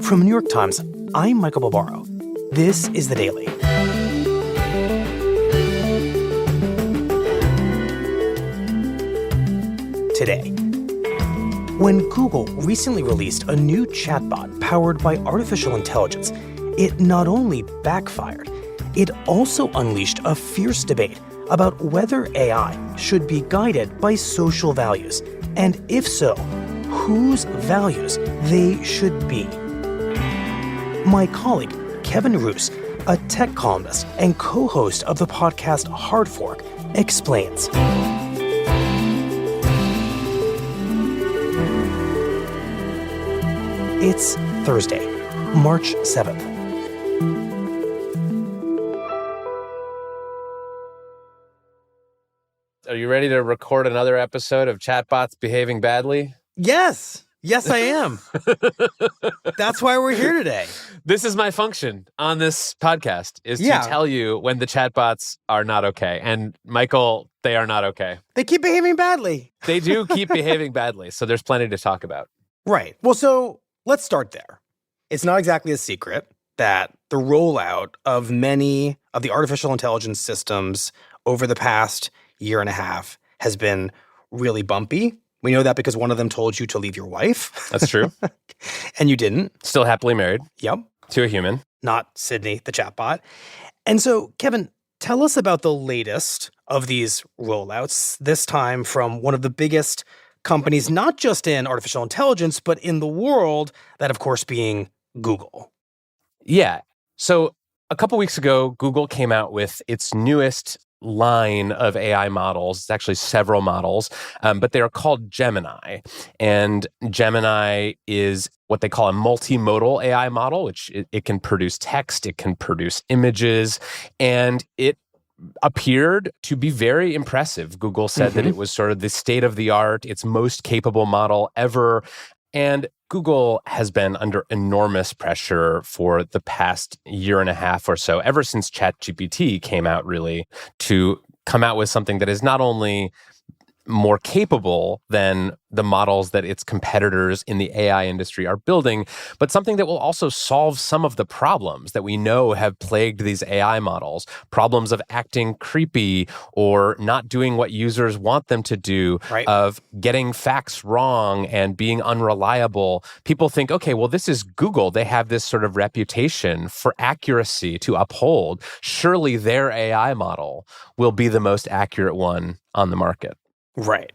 From New York Times, I'm Michael Barbaro. This is The Daily. Today, when Google recently released a new chatbot powered by artificial intelligence, it not only backfired, it also unleashed a fierce debate about whether AI should be guided by social values, and if so, whose values they should be. My colleague, Kevin Roose, a tech columnist and co-host of the podcast Hard Fork, explains. It's Thursday, March 7th. Are you ready to record another episode of Chatbots Behaving Badly? Yes, I am. That's why we're here today. This is my function on this podcast, is to tell you when the chatbots are not okay. And Michael, they are not okay. They keep behaving badly. They do keep behaving badly, so there's plenty to talk about. Right. Well, so let's start there. It's not exactly a secret that the rollout of many of the artificial intelligence systems over the past year and a half has been really bumpy. We know that because one of them told you to leave your wife. That's true. And you didn't. Still happily married. Yep. To a human. Not Sydney, the chatbot. And so, Kevin, tell us about the latest of these rollouts, this time from one of the biggest companies, not just in artificial intelligence, but in the world, that of course being Google. Yeah. So a couple weeks ago, Google came out with its newest line of AI models. It's actually several models, but they are called Gemini. And Gemini is what they call a multimodal AI model, which it can produce text, it can produce images, and it appeared to be very impressive. Google said that it was sort of the state of the art, its most capable model ever. And Google has been under enormous pressure for the past year and a half or so, ever since ChatGPT came out, really, to come out with something that is not only more capable than the models that its competitors in the AI industry are building, but something that will also solve some of the problems that we know have plagued these AI models. Problems of acting creepy or not doing what users want them to do, right, of getting facts wrong and being unreliable. People think, okay, well, this is Google. They have this sort of reputation for accuracy to uphold. Surely their AI model will be the most accurate one on the market. Right.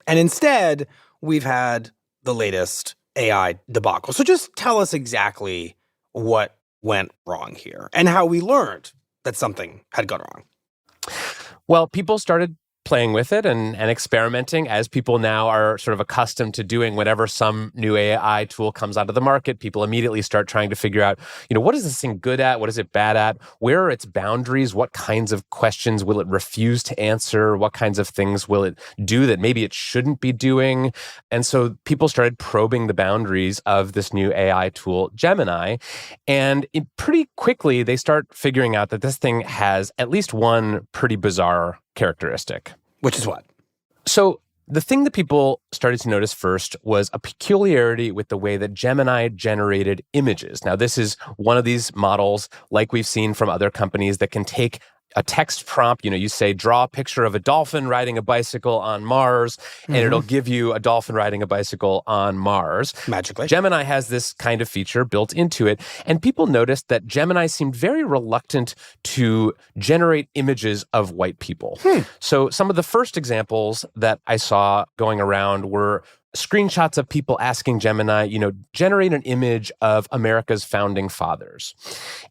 And instead, we've had the latest AI debacle. So just tell us exactly what went wrong here and how we learned that something had gone wrong. Well, people started playing with it and experimenting, as people now are sort of accustomed to doing. Whenever some new AI tool comes onto the market, people immediately start trying to figure out, what is this thing good at? What is it bad at? Where are its boundaries? What kinds of questions will it refuse to answer? What kinds of things will it do that maybe it shouldn't be doing? And so people started probing the boundaries of this new AI tool, Gemini. And pretty quickly, they start figuring out that this thing has at least one pretty bizarre characteristic. Which is what? So the thing that people started to notice first was a peculiarity with the way that Gemini generated images. Now, this is one of these models, like we've seen from other companies, that can take a text prompt. You say, draw a picture of a dolphin riding a bicycle on Mars, and it'll give you a dolphin riding a bicycle on Mars. Magically. Gemini has this kind of feature built into it. And people noticed that Gemini seemed very reluctant to generate images of white people. So some of the first examples that I saw going around were screenshots of people asking Gemini, generate an image of America's founding fathers.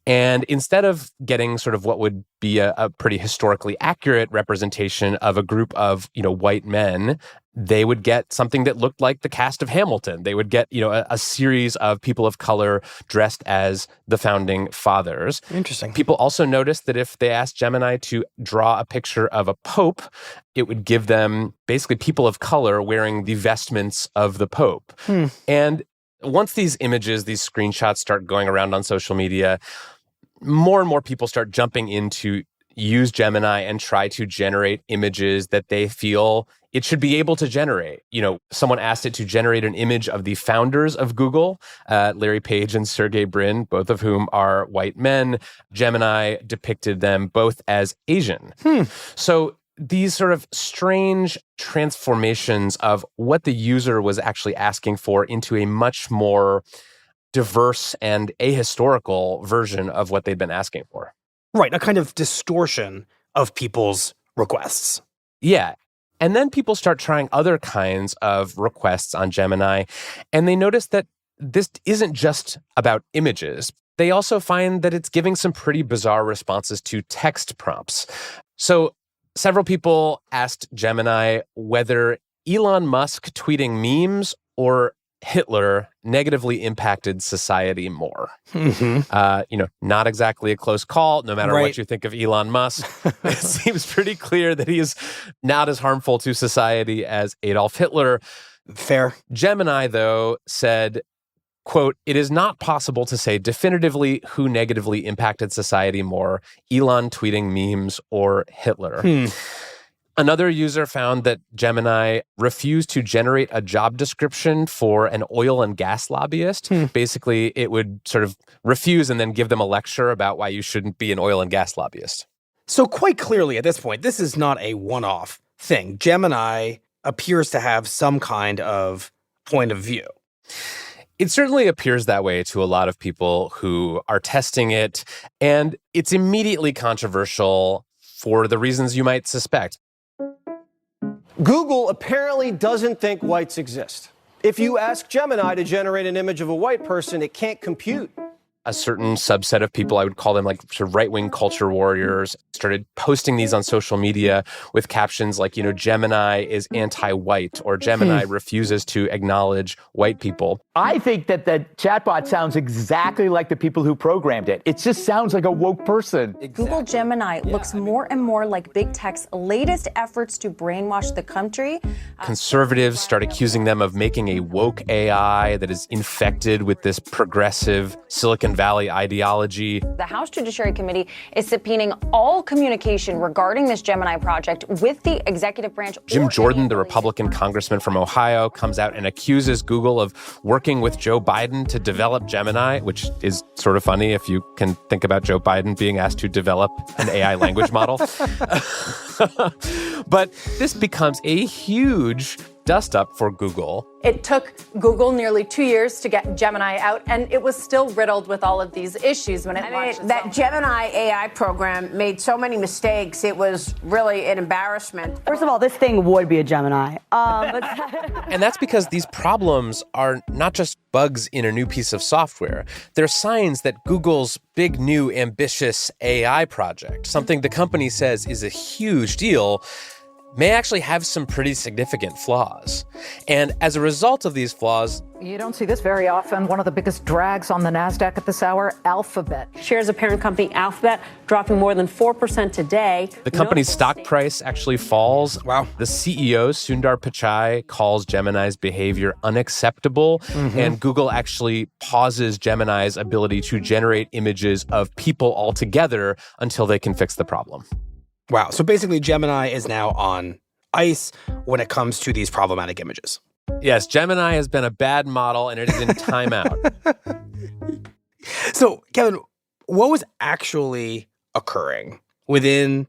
And instead of getting sort of what would be a pretty historically accurate representation of a group of, white men, they would get something that looked like the cast of Hamilton. They would get, a series of people of color dressed as the founding fathers. Interesting. People also noticed that if they asked Gemini to draw a picture of a pope, it would give them basically people of color wearing the vestments of the pope. And once these images, these screenshots start going around on social media, more and more people start jumping into use Gemini and try to generate images that they feel it should be able to generate. Someone asked it to generate an image of the founders of Google, Larry Page and Sergey Brin, both of whom are white men. Gemini depicted them both as Asian. So these sort of strange transformations of what the user was actually asking for into a much more diverse and ahistorical version of what they'd been asking for. Right, a kind of distortion of people's requests. Yeah. And then people start trying other kinds of requests on Gemini, and they notice that this isn't just about images. They also find that it's giving some pretty bizarre responses to text prompts. So several people asked Gemini whether Elon Musk tweeting memes or Hitler negatively impacted society more. Not exactly a close call, no matter what you think of Elon Musk. It seems pretty clear that he is not as harmful to society as Adolf Hitler. Fair. Gemini, though, said, quote, "It is not possible to say definitively who negatively impacted society more, Elon tweeting memes or Hitler." Another user found that Gemini refused to generate a job description for an oil and gas lobbyist. Basically, it would sort of refuse and then give them a lecture about why you shouldn't be an oil and gas lobbyist. So quite clearly at this point, this is not a one-off thing. Gemini appears to have some kind of point of view. It certainly appears that way to a lot of people who are testing it, and it's immediately controversial for the reasons you might suspect. Google apparently doesn't think whites exist. If you ask Gemini to generate an image of a white person, it can't compute. A certain subset of people, I would call them like sort of right-wing culture warriors, started posting these on social media with captions like, Gemini is anti-white or Gemini refuses to acknowledge white people. I think that the chatbot sounds exactly like the people who programmed it. It just sounds like a woke person. Exactly. Google Gemini looks more and more like big tech's latest efforts to brainwash the country. Conservatives start accusing them of making a woke AI that is infected with this progressive Silicon Valley ideology. The House Judiciary Committee is subpoenaing all communication regarding this Gemini project with the executive branch. Jim Jordan, the Republican congressman from Ohio, comes out and accuses Google of working with Joe Biden to develop Gemini, which is sort of funny if you can think about Joe Biden being asked to develop an AI language model. But this becomes a huge dust-up for Google. It took Google nearly 2 years to get Gemini out, and it was still riddled with all of these issues when it launched. That Gemini AI program made so many mistakes, it was really an embarrassment. First of all, this thing would be a Gemini. And that's because these problems are not just bugs in a new piece of software. They're signs that Google's big, new, ambitious AI project, something the company says is a huge deal, may actually have some pretty significant flaws. And as a result of these flaws... You don't see this very often. One of the biggest drags on the NASDAQ at this hour, Alphabet. Shares of parent company Alphabet dropping more than 4% today. The company's stock price actually falls. Wow. The CEO, Sundar Pichai, calls Gemini's behavior unacceptable. And Google actually pauses Gemini's ability to generate images of people altogether until they can fix the problem. Wow. So basically, Gemini is now on ice when it comes to these problematic images. Yes, Gemini has been a bad model, and it is in timeout. So, Kevin, what was actually occurring within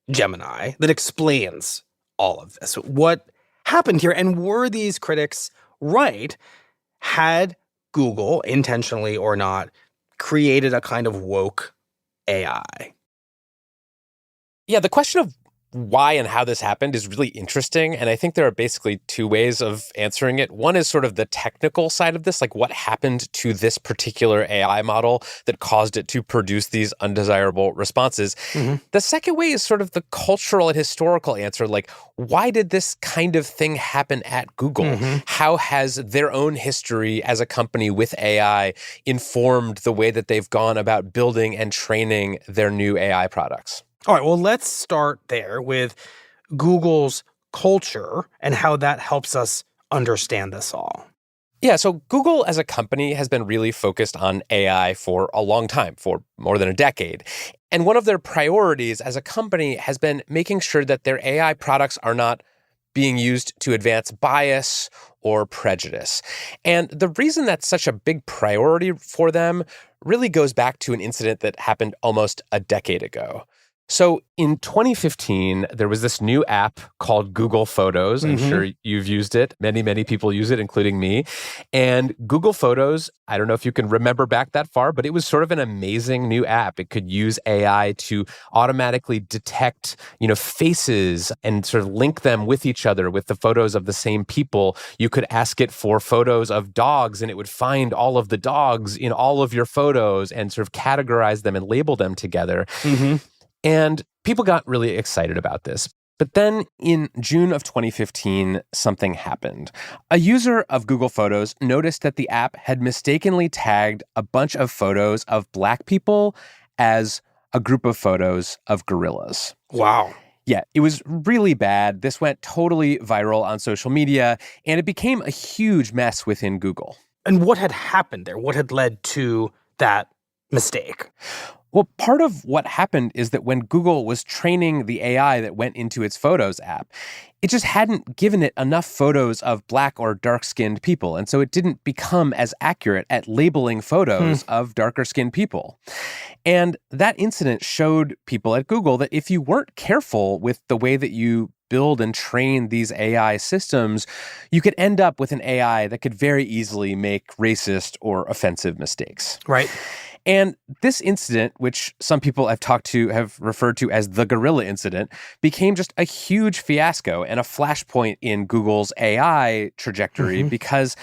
Gemini that explains all of this? What happened here? And were these critics right? Had Google, intentionally or not, created a kind of woke AI? Yeah, the question of why and how this happened is really interesting. And I think there are basically two ways of answering it. One is sort of the technical side of this, like what happened to this particular AI model that caused it to produce these undesirable responses. The second way is sort of the cultural and historical answer, like why did this kind of thing happen at Google? How has their own history as a company with AI informed the way that they've gone about building and training their new AI products? All right, well, let's start there with Google's culture and how that helps us understand this all. Yeah, so Google as a company has been really focused on AI for a long time, for more than a decade. And one of their priorities as a company has been making sure that their AI products are not being used to advance bias or prejudice. And the reason that's such a big priority for them really goes back to an incident that happened almost a decade ago. So in 2015, there was this new app called Google Photos. I'm sure you've used it. Many, many people use it, including me. And Google Photos, I don't know if you can remember back that far, but it was sort of an amazing new app. It could use AI to automatically detect, faces and sort of link them with each other with the photos of the same people. You could ask it for photos of dogs, and it would find all of the dogs in all of your photos and sort of categorize them and label them together. And people got really excited about this. But then in June of 2015, something happened. A user of Google Photos noticed that the app had mistakenly tagged a bunch of photos of Black people as a group of photos of gorillas. Wow. Yeah, it was really bad. This went totally viral on social media, and it became a huge mess within Google. And what had happened there? What had led to that mistake? Well, part of what happened is that when Google was training the AI that went into its Photos app, it just hadn't given it enough photos of Black or dark-skinned people. And so it didn't become as accurate at labeling photos of darker-skinned people. And that incident showed people at Google that if you weren't careful with the way that you build and train these AI systems, you could end up with an AI that could very easily make racist or offensive mistakes. Right. And this incident, which some people I've talked to have referred to as the gorilla incident, became just a huge fiasco and a flashpoint in Google's AI trajectory because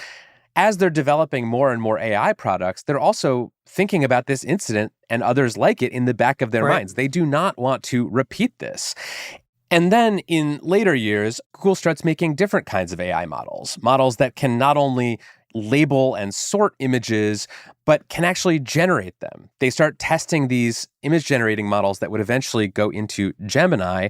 as they're developing more and more AI products, they're also thinking about this incident and others like it in the back of their minds. They do not want to repeat this. And then in later years, Google starts making different kinds of AI models that can not only label and sort images, but can actually generate them. They start testing these image generating models that would eventually go into Gemini,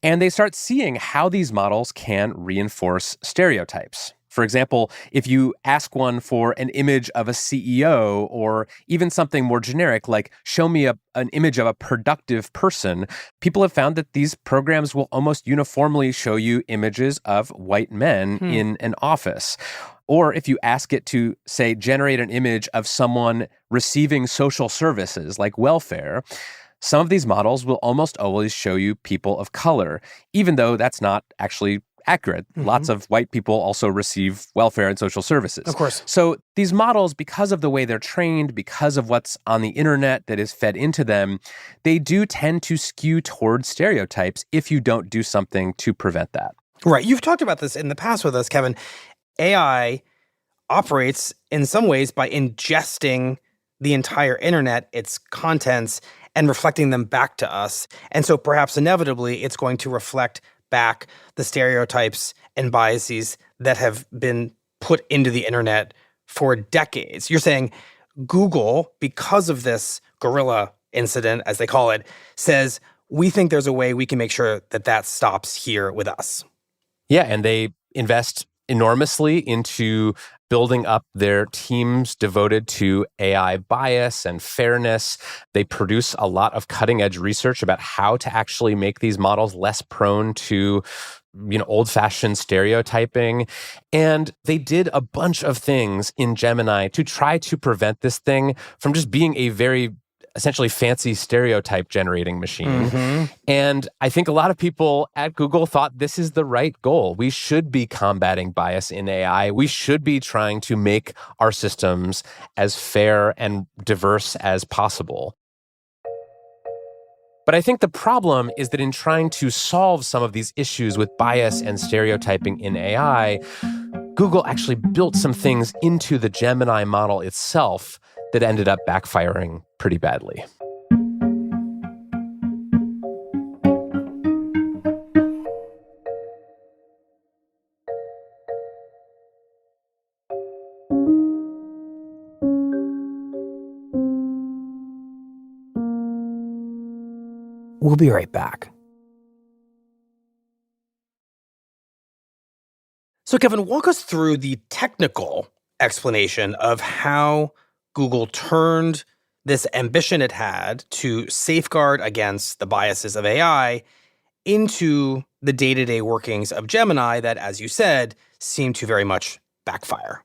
and they start seeing how these models can reinforce stereotypes. For example, if you ask one for an image of a CEO or even something more generic like show me an image of a productive person, people have found that these programs will almost uniformly show you images of white men in an office. Or if you ask it to, say, generate an image of someone receiving social services like welfare, some of these models will almost always show you people of color, even though that's not actually accurate. Lots of white people also receive welfare and social services. Of course. So these models, because of the way they're trained, because of what's on the internet that is fed into them, they do tend to skew towards stereotypes if you don't do something to prevent that. Right. You've talked about this in the past with us, Kevin. AI operates in some ways by ingesting the entire internet, its contents, and reflecting them back to us. And so perhaps inevitably it's going to reflect back the stereotypes and biases that have been put into the internet for decades. You're saying Google, because of this gorilla incident, as they call it, says, we think there's a way we can make sure that that stops here with us. Yeah, and they invest enormously into building up their teams devoted to AI bias and fairness. They produce a lot of cutting-edge research about how to actually make these models less prone to old-fashioned stereotyping. And they did a bunch of things in Gemini to try to prevent this thing from just being a very essentially fancy stereotype generating machine. And I think a lot of people at Google thought this is the right goal. We should be combating bias in AI. We should be trying to make our systems as fair and diverse as possible. But I think the problem is that in trying to solve some of these issues with bias and stereotyping in AI, Google actually built some things into the Gemini model itself that ended up backfiring pretty badly. We'll be right back. So, Kevin, walk us through the technical explanation of how Google turned this ambition it had to safeguard against the biases of AI into the day-to-day workings of Gemini that, as you said, seem to very much backfire.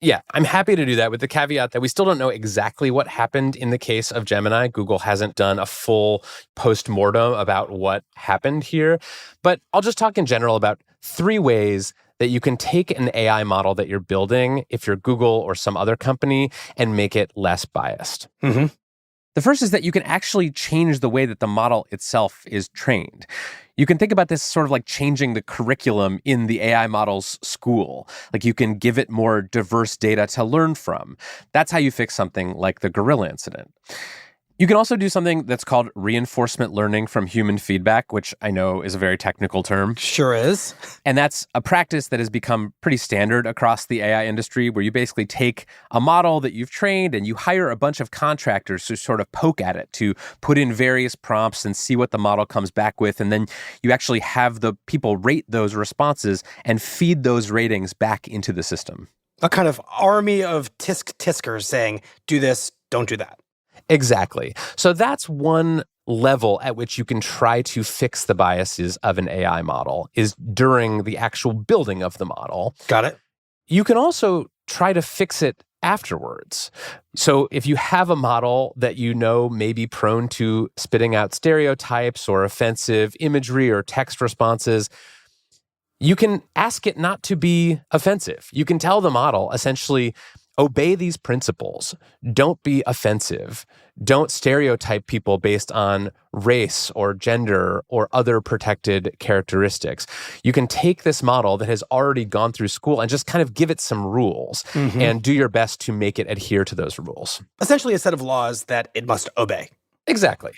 Yeah, I'm happy to do that with the caveat that we still don't know exactly what happened in the case of Gemini. Google hasn't done a full post-mortem about what happened here. But I'll just talk in general about 3 ways that you can take an AI model that you're building, if you're Google or some other company, and make it less biased. Mm-hmm. The first is that you can actually change the way that the model itself is trained. You can think about this sort of like changing the curriculum in the AI model's school. Like you can give it more diverse data to learn from. That's how you fix something like the gorilla incident. You can also do something that's called reinforcement learning from human feedback, which I know is a very technical term. Sure is. And that's a practice that has become pretty standard across the AI industry, where you basically take a model that you've trained and you hire a bunch of contractors to sort of poke at it, to put in various prompts and see what the model comes back with. And then you actually have the people rate those responses and feed those ratings back into the system. A kind of army of tisk-tiskers saying, do this, don't do that. Exactly. So that's one level at which you can try to fix the biases of an AI model, is during the actual building of the model. Got it. You can also try to fix it afterwards. So if you have a model that you know may be prone to spitting out stereotypes or offensive imagery or text responses, you can ask it not to be offensive. You can tell the model, essentially, obey these principles. Don't be offensive. Don't stereotype people based on race or gender or other protected characteristics. You can take this model that has already gone through school and just kind of give it some rules and do your best to make it adhere to those rules. Essentially a set of laws that it must obey. Exactly.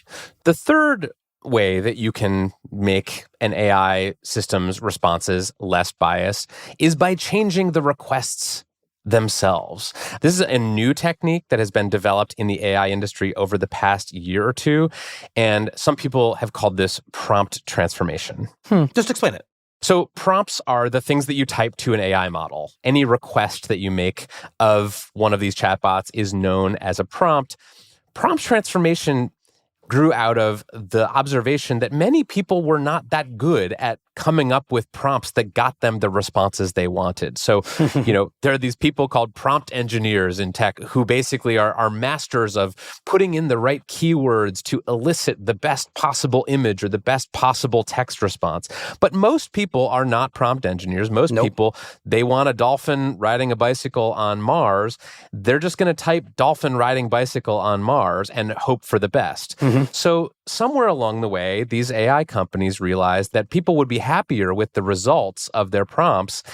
The third way that you can make an AI system's responses less biased is by changing the requests themselves. This is a new technique that has been developed in the AI industry over the past year or two, and some people have called this prompt transformation. Just explain it. So prompts are the things that you type to an AI model. Any request that you make of one of these chatbots is known as a prompt. Prompt transformation grew out of the observation that many people were not that good at coming up with prompts that got them the responses they wanted. So, there are these people called prompt engineers in tech who basically are masters of putting in the right keywords to elicit the best possible image or the best possible text response. But most people are not prompt engineers. Most people, they want a dolphin riding a bicycle on Mars. They're just going to type dolphin riding bicycle on Mars and hope for the best. So somewhere along the way, these AI companies realized that people would be happier with the results of their prompts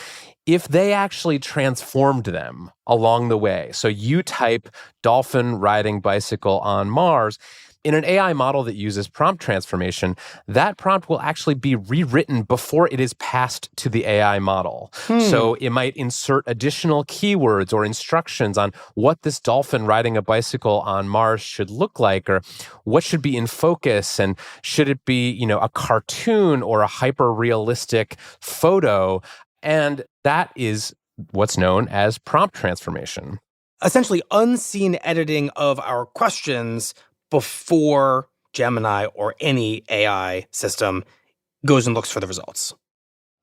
if they actually transformed them along the way. So you type dolphin riding bicycle on Mars. In an AI model that uses prompt transformation, that prompt will actually be rewritten before it is passed to the AI model. So it might insert additional keywords or instructions on what this dolphin riding a bicycle on Mars should look like, or what should be in focus, and should it be, a cartoon or a hyper-realistic photo. And that is what's known as prompt transformation. Essentially unseen editing of our questions before Gemini or any AI system goes and looks for the results.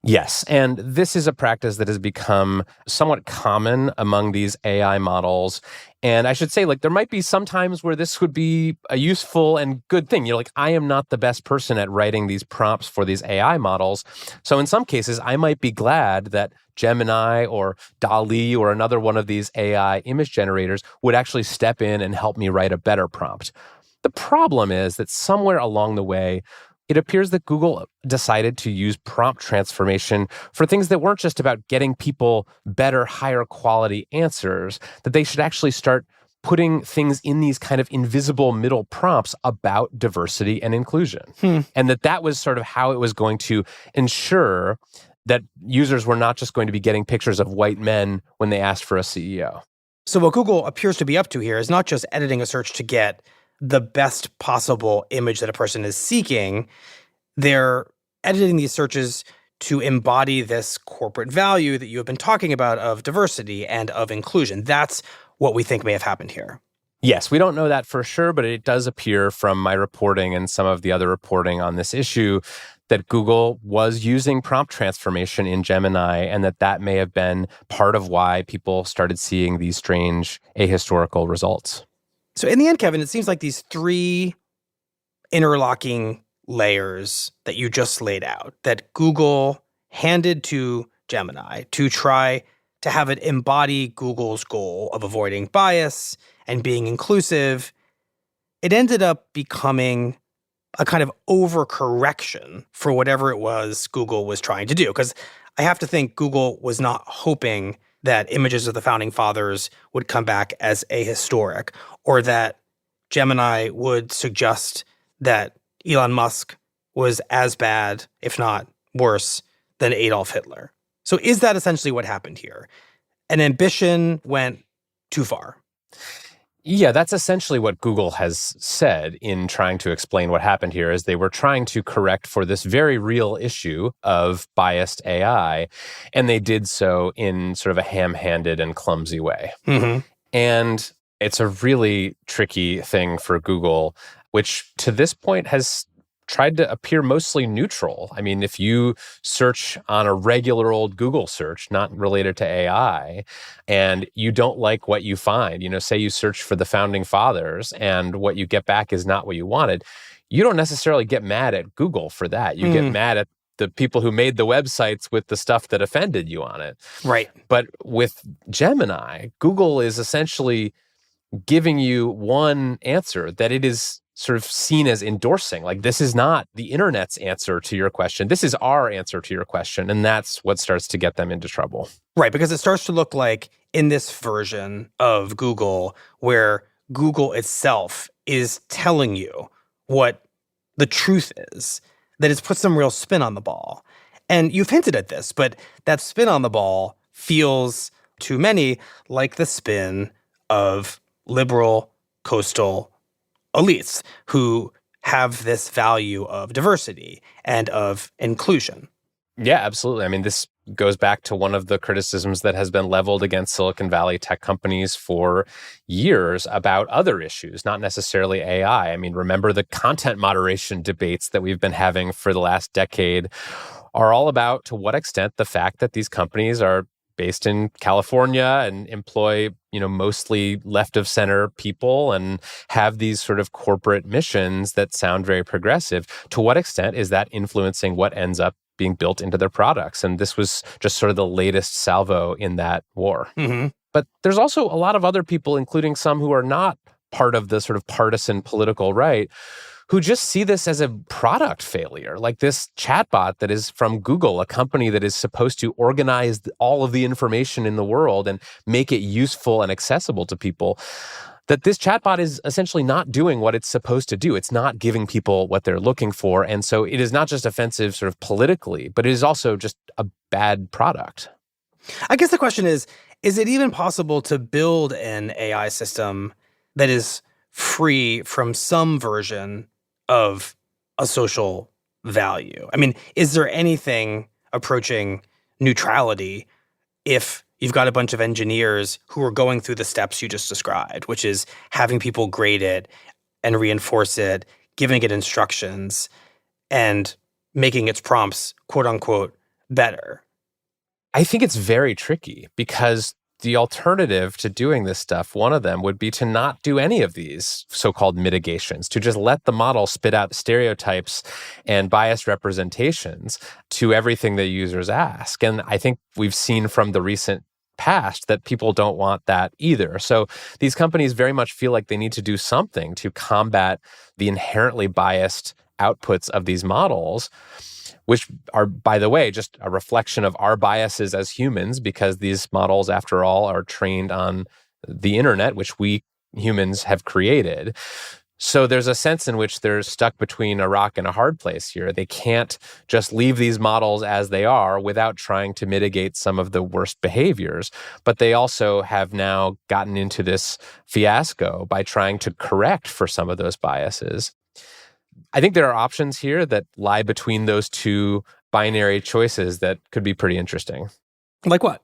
Yes, and this is a practice that has become somewhat common among these AI models. And I should say, there might be some times where this would be a useful and good thing. I am not the best person at writing these prompts for these AI models. So in some cases, I might be glad that Gemini or DALL-E or another one of these AI image generators would actually step in and help me write a better prompt. The problem is that somewhere along the way, it appears that Google decided to use prompt transformation for things that weren't just about getting people better, higher quality answers, that they should actually start putting things in these kind of invisible middle prompts about diversity and inclusion. And that was sort of how it was going to ensure that users were not just going to be getting pictures of white men when they asked for a CEO. So what Google appears to be up to here is not just editing a search to get the best possible image that a person is seeking. They're editing these searches to embody this corporate value that you have been talking about of diversity and of inclusion. That's what we think may have happened here. Yes, we don't know that for sure, but it does appear from my reporting and some of the other reporting on this issue that Google was using prompt transformation in Gemini, and that may have been part of why people started seeing these strange ahistorical results. So in the end, Kevin, it seems like these three interlocking layers that you just laid out that Google handed to Gemini to try to have it embody Google's goal of avoiding bias and being inclusive, it ended up becoming a kind of overcorrection for whatever it was Google was trying to do. Because I have to think Google was not hoping that images of the founding fathers would come back as ahistoric, or that Gemini would suggest that Elon Musk was as bad, if not worse, than Adolf Hitler. So is that essentially what happened here? An ambition went too far. Yeah, that's essentially what Google has said in trying to explain what happened here, is they were trying to correct for this very real issue of biased AI, and they did so in sort of a ham-handed and clumsy way. Mm-hmm. And it's a really tricky thing for Google, which to this point has tried to appear mostly neutral. I mean, if you search on a regular old Google search, not related to AI, and you don't like what you find, say you search for the founding fathers and what you get back is not what you wanted, you don't necessarily get mad at Google for that. You get mad at the people who made the websites with the stuff that offended you on it. Right. But with Gemini, Google is essentially giving you one answer that it is sort of seen as endorsing. Like, this is not the internet's answer to your question. This is our answer to your question. And that's what starts to get them into trouble. Right, because it starts to look like in this version of Google where Google itself is telling you what the truth is, that it's put some real spin on the ball. And you've hinted at this, but that spin on the ball feels to many like the spin of liberal coastal elites who have this value of diversity and of inclusion. Yeah, absolutely. I mean, this goes back to one of the criticisms that has been leveled against Silicon Valley tech companies for years about other issues, not necessarily AI. I mean, remember the content moderation debates that we've been having for the last decade are all about to what extent the fact that these companies are based in California and employ, mostly left of center people and have these sort of corporate missions that sound very progressive. To what extent is that influencing what ends up being built into their products? And this was just sort of the latest salvo in that war. Mm-hmm. But there's also a lot of other people, including some who are not part of the sort of partisan political right, who just see this as a product failure, like this chatbot that is from Google, a company that is supposed to organize all of the information in the world and make it useful and accessible to people, that this chatbot is essentially not doing what it's supposed to do. It's not giving people what they're looking for. And so it is not just offensive sort of politically, but it is also just a bad product. I guess the question is it even possible to build an AI system that is free from some version of a social value? I mean, is there anything approaching neutrality if you've got a bunch of engineers who are going through the steps you just described, which is having people grade it and reinforce it, giving it instructions, and making its prompts, quote unquote, better? I think it's very tricky because the alternative to doing this stuff, one of them would be to not do any of these so-called mitigations, to just let the model spit out stereotypes and biased representations to everything that users ask. And I think we've seen from the recent past that people don't want that either. So these companies very much feel like they need to do something to combat the inherently biased outputs of these models, which are, by the way, just a reflection of our biases as humans, because these models, after all, are trained on the internet, which we humans have created. So there's a sense in which they're stuck between a rock and a hard place here. They can't just leave these models as they are without trying to mitigate some of the worst behaviors. But they also have now gotten into this fiasco by trying to correct for some of those biases. I think there are options here that lie between those two binary choices that could be pretty interesting. Like what?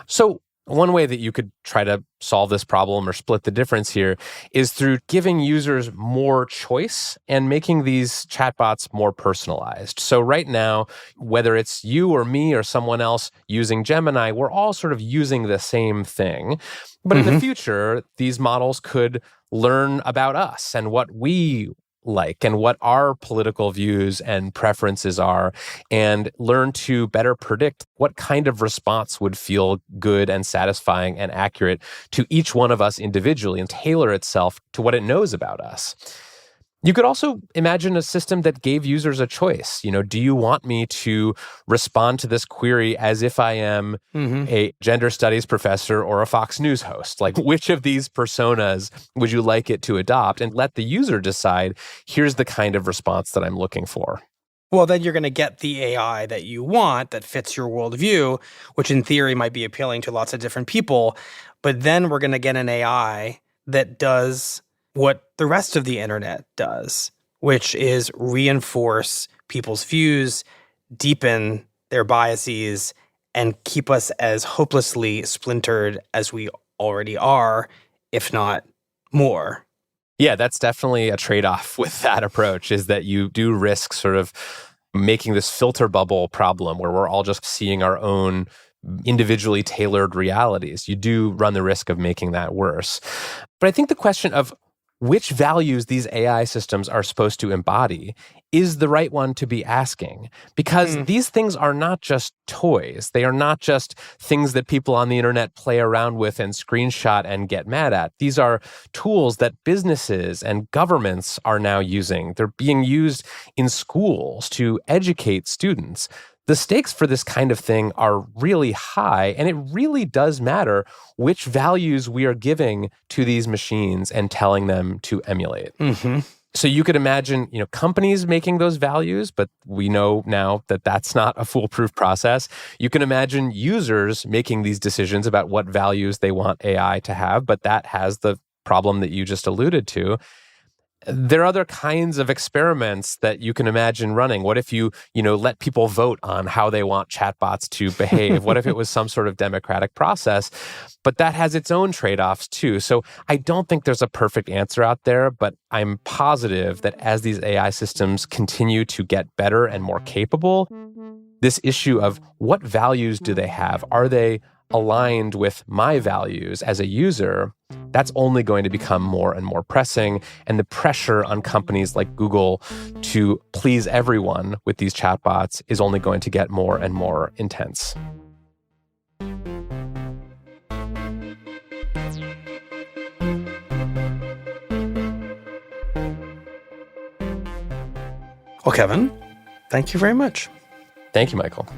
So one way that you could try to solve this problem or split the difference here is through giving users more choice and making these chatbots more personalized. So right now, whether it's you or me or someone else using Gemini, we're all sort of using the same thing. But in the future, these models could learn about us and what we like and what our political views and preferences are, and learn to better predict what kind of response would feel good and satisfying and accurate to each one of us individually and tailor itself to what it knows about us. You could also imagine a system that gave users a choice. Do you want me to respond to this query as if I am a gender studies professor or a Fox News host? Like, which of these personas would you like it to adopt? And let the user decide, here's the kind of response that I'm looking for. Well, then you're going to get the AI that you want that fits your worldview, which in theory might be appealing to lots of different people. But then we're going to get an AI that does what the rest of the internet does, which is reinforce people's views, deepen their biases, and keep us as hopelessly splintered as we already are, if not more. Yeah, that's definitely a trade-off with that approach, is that you do risk sort of making this filter bubble problem where we're all just seeing our own individually tailored realities. You do run the risk of making that worse. But I think the question of which values these AI systems are supposed to embody is the right one to be asking, because these things are not just toys. They are not just things that people on the internet play around with and screenshot and get mad at. These are tools that businesses and governments are now using. They're being used in schools to educate students. The stakes for this kind of thing are really high, and it really does matter which values we are giving to these machines and telling them to emulate. So you could imagine, companies making those values, but we know now that that's not a foolproof process. You can imagine users making these decisions about what values they want AI to have, but that has the problem that you just alluded to. There are other kinds of experiments that you can imagine running. What if you let people vote on how they want chatbots to behave? What if it was some sort of democratic process? But that has its own trade-offs too. So I don't think there's a perfect answer out there, but I'm positive that as these AI systems continue to get better and more capable, this issue of what values do they have? Are they aligned with my values as a user? That's only going to become more and more pressing. And the pressure on companies like Google to please everyone with these chatbots is only going to get more and more intense. Well, Kevin, thank you very much. Thank you, Michael.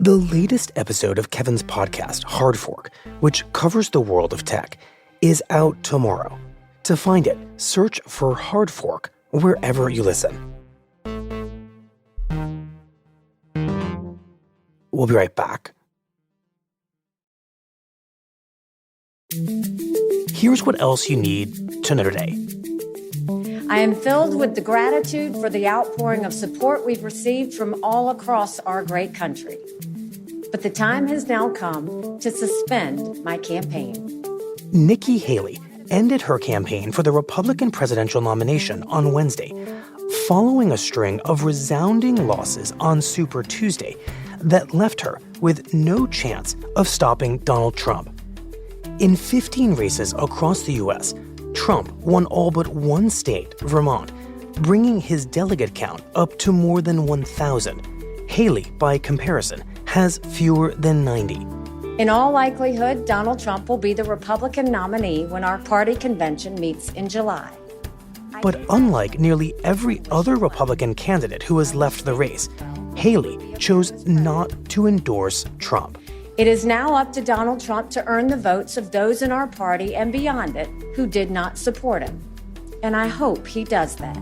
The latest episode of Kevin's podcast, Hard Fork, which covers the world of tech, is out tomorrow. To find it, search for Hard Fork wherever you listen. We'll be right back. Here's what else you need to know today. I am filled with the gratitude for the outpouring of support we've received from all across our great country. But the time has now come to suspend my campaign. Nikki Haley ended her campaign for the Republican presidential nomination on Wednesday, following a string of resounding losses on Super Tuesday that left her with no chance of stopping Donald Trump. In 15 races across the U.S., Trump won all but one state, Vermont, bringing his delegate count up to more than 1,000. Haley, by comparison, has fewer than 90. In all likelihood, Donald Trump will be the Republican nominee when our party convention meets in July. But unlike nearly every other Republican candidate who has left the race, Haley chose not to endorse Trump. It is now up to Donald Trump to earn the votes of those in our party and beyond it who did not support him. And I hope he does that.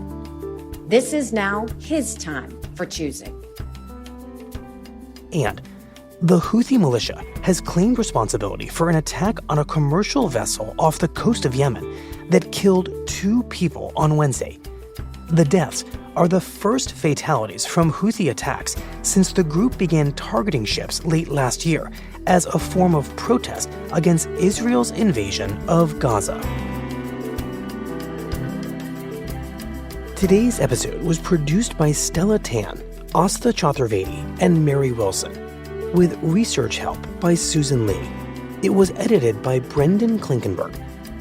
This is now his time for choosing. And the Houthi militia has claimed responsibility for an attack on a commercial vessel off the coast of Yemen that killed 2 people on Wednesday. The deaths are the first fatalities from Houthi attacks since the group began targeting ships late last year as a form of protest against Israel's invasion of Gaza. Today's episode was produced by Stella Tan, Asta Chaturvedi, and Mary Wilson, with research help by Susan Lee. It was edited by Brendan Klinkenberg,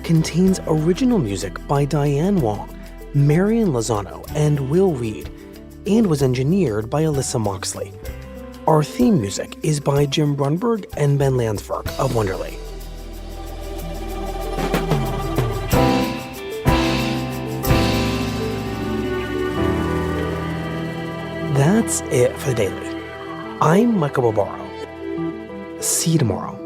contains original music by Diane Wong, Marion Lozano, and Will Reed, and was engineered by Alyssa Moxley. Our theme music is by Jim Brunberg and Ben Landsberg of Wonderly. That's it for the Daily. I'm Michael Barbaro. See you tomorrow.